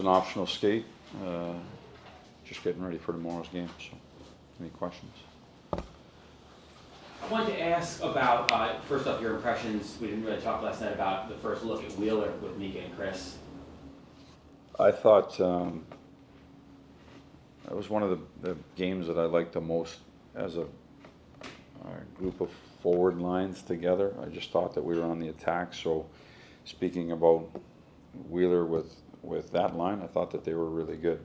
An optional skate, just getting ready for tomorrow's game. So, any questions? I wanted to ask about, first off, your impressions. We didn't really talk last night about the first look at Wheeler with Mika and Chris. I thought that was one of the games that I liked the most as a group of forward lines together. I just thought that we were on the attack. So, speaking about Wheeler with that line, I thought that they were really good.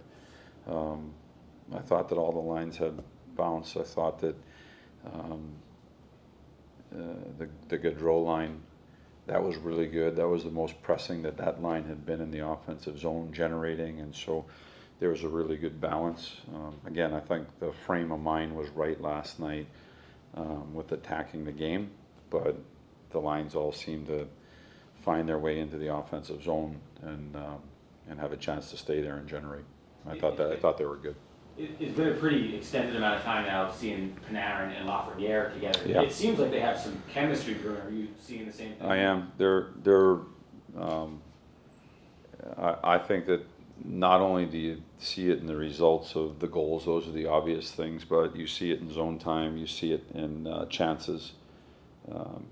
I thought that all the lines had bounce. I thought that the Gaudreau line, that was really good. That was the most pressing that line had been in the offensive zone, generating, and so there was a really good balance. Again, I think the frame of mind was right last night with attacking the game, but the lines all seemed to find their way into the offensive zone and have a chance to stay there and generate. I thought they were good. It's been a pretty extended amount of time now seeing Panarin and Laviolette together. Yeah. It seems like they have some chemistry brewing. Are you seeing the same thing? I am. I think that not only do you see it in the results of the goals, those are the obvious things, but you see it in zone time, you see it in chances,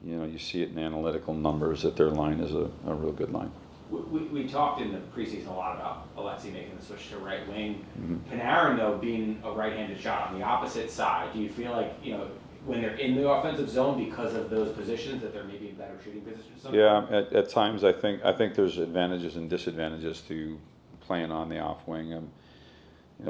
you see it in analytical numbers that their line is a real good line. We talked in the preseason a lot about Alexi making the switch to right wing. Mm-hmm. Panarin, though, being a right-handed shot on the opposite side, do you feel like, when they're in the offensive zone because of those positions that they're maybe in better shooting positions? Yeah, at times I think there's advantages and disadvantages to playing on the off wing.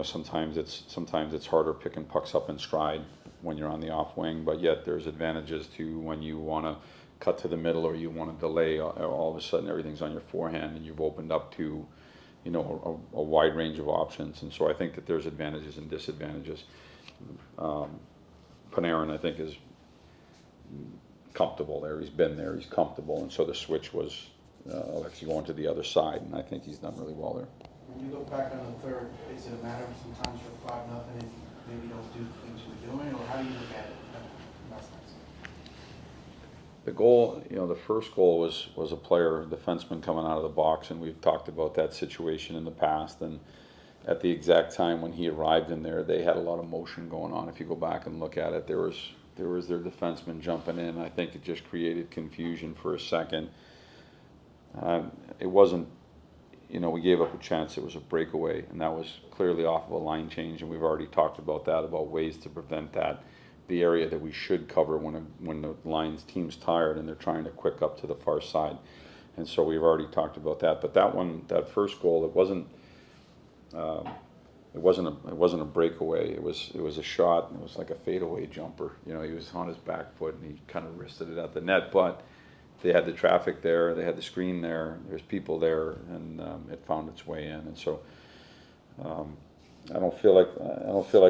Sometimes it's harder picking pucks up in stride when you're on the off wing, but yet there's advantages to when you want to cut to the middle or you want to delay. All of a sudden everything's on your forehand and you've opened up to, a wide range of options. And so I think that there's advantages and disadvantages. Panarin, I think, is comfortable there. He's been there. He's comfortable, and so the switch was Alexi going to the other side, and I think he's done really well there. When you look back on the third, is it a matter of sometimes you're 5-0 and maybe you don't do things you were doing, or how do you look at it? That's nice. The goal, the first goal was a player, a defenseman coming out of the box, and we've talked about that situation in the past. And at the exact time when he arrived in there, they had a lot of motion going on. If you go back and look at it, there was their defenseman jumping in. I think it just created confusion for a second. It wasn't, we gave up a chance. It was a breakaway, and that was clearly off of a line change. And we've already talked about that, about ways to prevent that. The area that we should cover when the team's tired and they're trying to quick up to the far side, and so we've already talked about that. But that first goal, it wasn't a breakaway. It was a shot, and it was like a fadeaway jumper. He was on his back foot and he kind of wristed it at the net. But they had the traffic there, they had the screen there, there's people there, and it found its way in. And so. I don't feel like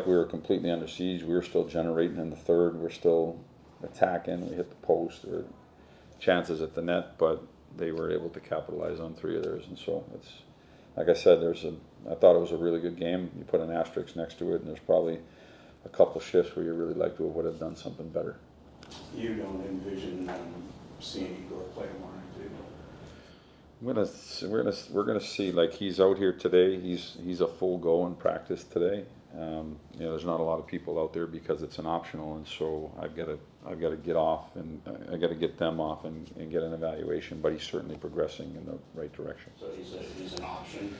we were completely under siege. We were still generating in the third. We're still attacking. We hit the post. There were chances at the net, but they were able to capitalize on 3 of theirs. And so it's, like I said, I thought it was a really good game. You put an asterisk next to it, and there's probably a couple shifts where you really like to would have done something better. You don't envision seeing Igor play tomorrow night, do you? We're gonna see. Like, he's out here today. He's a full go in practice today. There's not a lot of people out there because it's an optional, and so I've got to get off, and I got to get them off and get an evaluation. But he's certainly progressing in the right direction. So he's an option.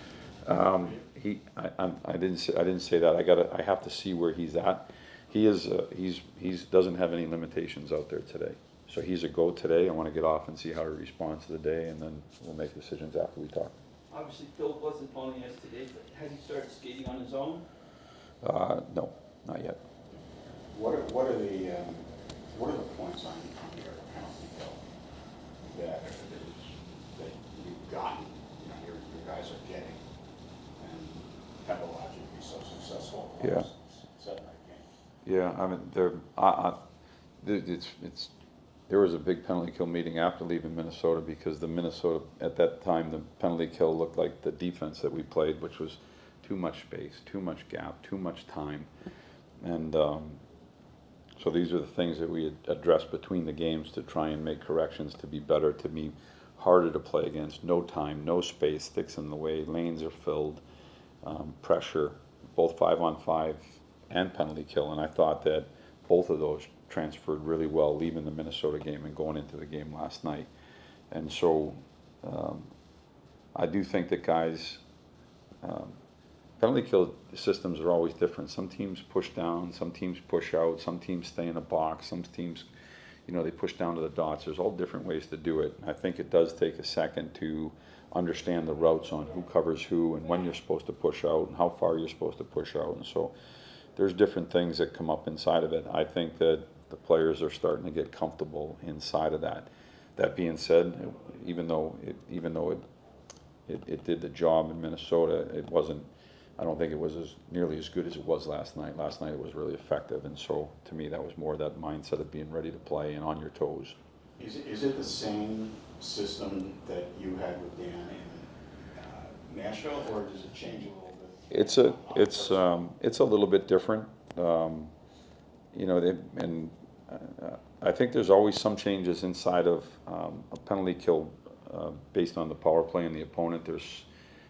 I didn't say that. I have to see where he's at. He doesn't have any limitations out there today. So he's a go today. I want to get off and see how he responds to the day, and then we'll make decisions after we talk. Obviously, Phil wasn't on yesterday, but has he started skating on his own? No, not yet. What are the points on your penalty bill that you've gotten, your guys are getting, and pedagogically so successful? Yeah. Seven game. Yeah, I mean, there was a big penalty kill meeting after leaving Minnesota, because the Minnesota, at that time, the penalty kill looked like the defense that we played, which was too much space, too much gap, too much time. And so these are the things that we had addressed between the games to try and make corrections to be better, to be harder to play against. No time, no space, sticks in the way, lanes are filled, pressure, both 5-on-5 and penalty kill. And I thought that both of those transferred really well, leaving the Minnesota game and going into the game last night. And so I do think that guys, penalty kill systems are always different. Some teams push down, some teams push out, some teams stay in a box, some teams, they push down to the dots. There's all different ways to do it. I think it does take a second to understand the routes on who covers who and when you're supposed to push out and how far you're supposed to push out. And so there's different things that come up inside of it. I think that the players are starting to get comfortable inside of that. That being said, even though it did the job in Minnesota, it wasn't. I don't think it was nearly as good as it was last night. Last night it was really effective, and so to me that was more that mindset of being ready to play and on your toes. Is it the same system that you had with Dan in Nashville, or does it change a little bit? It's a little bit different. I think there's always some changes inside of a penalty kill based on the power play and the opponent.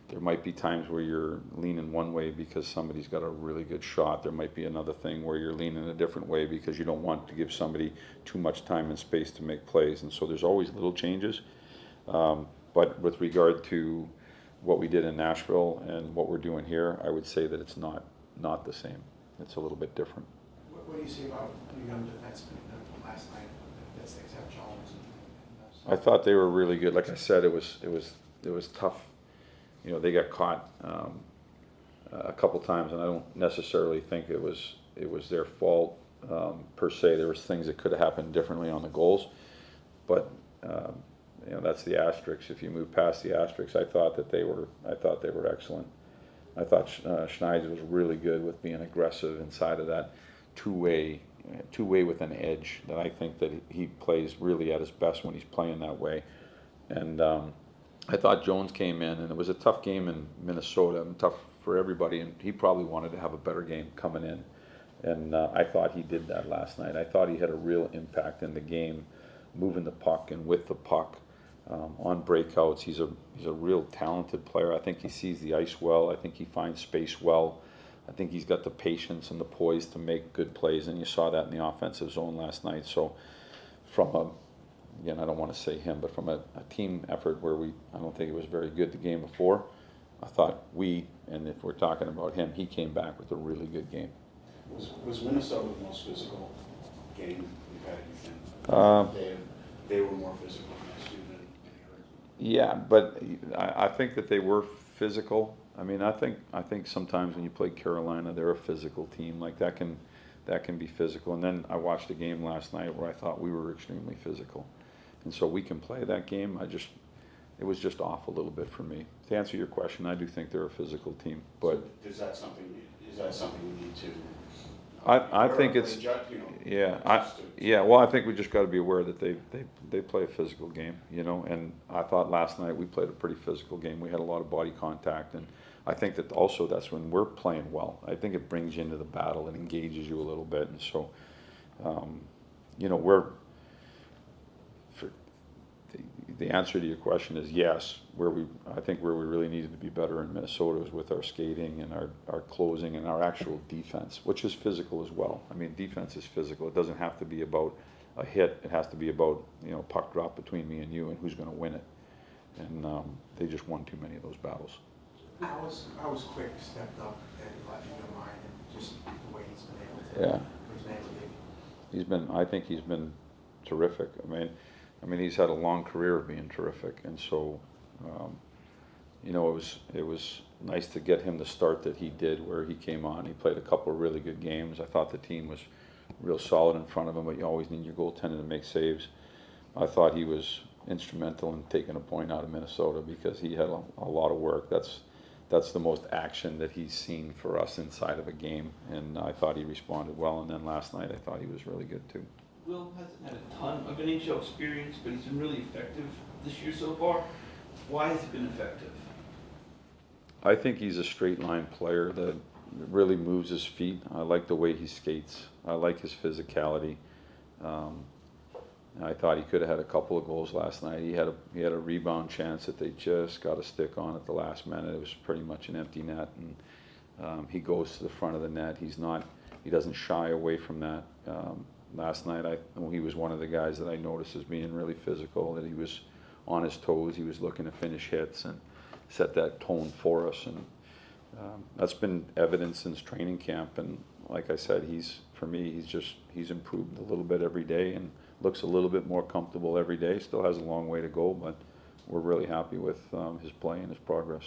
There might be times where you're leaning one way because somebody's got a really good shot. There might be another thing where you're leaning a different way because you don't want to give somebody too much time and space to make plays. And so there's always little changes. But with regard to what we did in Nashville and what we're doing here, I would say that it's not the same. It's a little bit different. What do you see about the young defensemen last night, that's except Jones? I thought they were really good. Like I said, it was tough. They got caught a couple times, and I don't necessarily think it was their fault per se. There was things that could have happened differently on the goals, but that's the asterisks. If you move past the asterisks, I thought they were excellent. I thought Schneider was really good with being aggressive inside of that two-way with an edge. That I think that he plays really at his best when he's playing that way, and. I thought Jones came in, and it was a tough game in Minnesota, and tough for everybody, and he probably wanted to have a better game coming in. And I thought he did that last night. I thought he had a real impact in the game, moving the puck and with the puck on breakouts. He's a real talented player. I think he sees the ice well. I think he finds space well. I think he's got the patience and the poise to make good plays, and you saw that in the offensive zone last night. So again, I don't want to say him, but from a team effort where I don't think it was very good the game before, I thought and if we're talking about him, he came back with a really good game. Was Minnesota the most physical game you've had, you think? They were more physical than you than Yeah, but I think that they were physical. I mean, I think sometimes when you play Carolina, they're a physical team. Like that can be physical. And then I watched a game last night where I thought we were extremely physical. And so we can play that game. It was just off a little bit for me. To answer your question, I do think they're a physical team. But so is that something we need to? I think it's Well, I think we just got to be aware that they play a physical game, And I thought last night we played a pretty physical game. We had a lot of body contact, and I think that also that's when we're playing well. I think it brings you into the battle and engages you a little bit, and so the answer to your question is yes. I think where we really needed to be better in Minnesota was with our skating and our closing and our actual defense, which is physical as well. I mean, defense is physical. It doesn't have to be about a hit. It has to be about puck drop between me and you and who's going to win it. And they just won too many of those battles. How was Quick stepped up and left your mind, and just the way he's been able to? Yeah. I think he's been terrific. I mean, he's had a long career of being terrific, and so, it was nice to get him the start that he did, where he came on. He played a couple of really good games. I thought the team was real solid in front of him, but you always need your goaltender to make saves. I thought he was instrumental in taking a point out of Minnesota because he had a lot of work. That's the most action that he's seen for us inside of a game, and I thought he responded well. And then last night, I thought he was really good too. Will hasn't had a ton of NHL experience, but he's been really effective this year so far. Why has he been effective? I think he's a straight line player that really moves his feet. I like the way he skates. I like his physicality. And I thought he could have had a couple of goals last night. He had a rebound chance that they just got a stick on at the last minute. It was pretty much an empty net, and he goes to the front of the net. He doesn't shy away from that. Last night, he was one of the guys that I noticed as being really physical, that he was on his toes, he was looking to finish hits and set that tone for us. And that's been evident since training camp. And like I said, for me, he's improved a little bit every day and looks a little bit more comfortable every day. Still has a long way to go, but we're really happy with his play and his progress.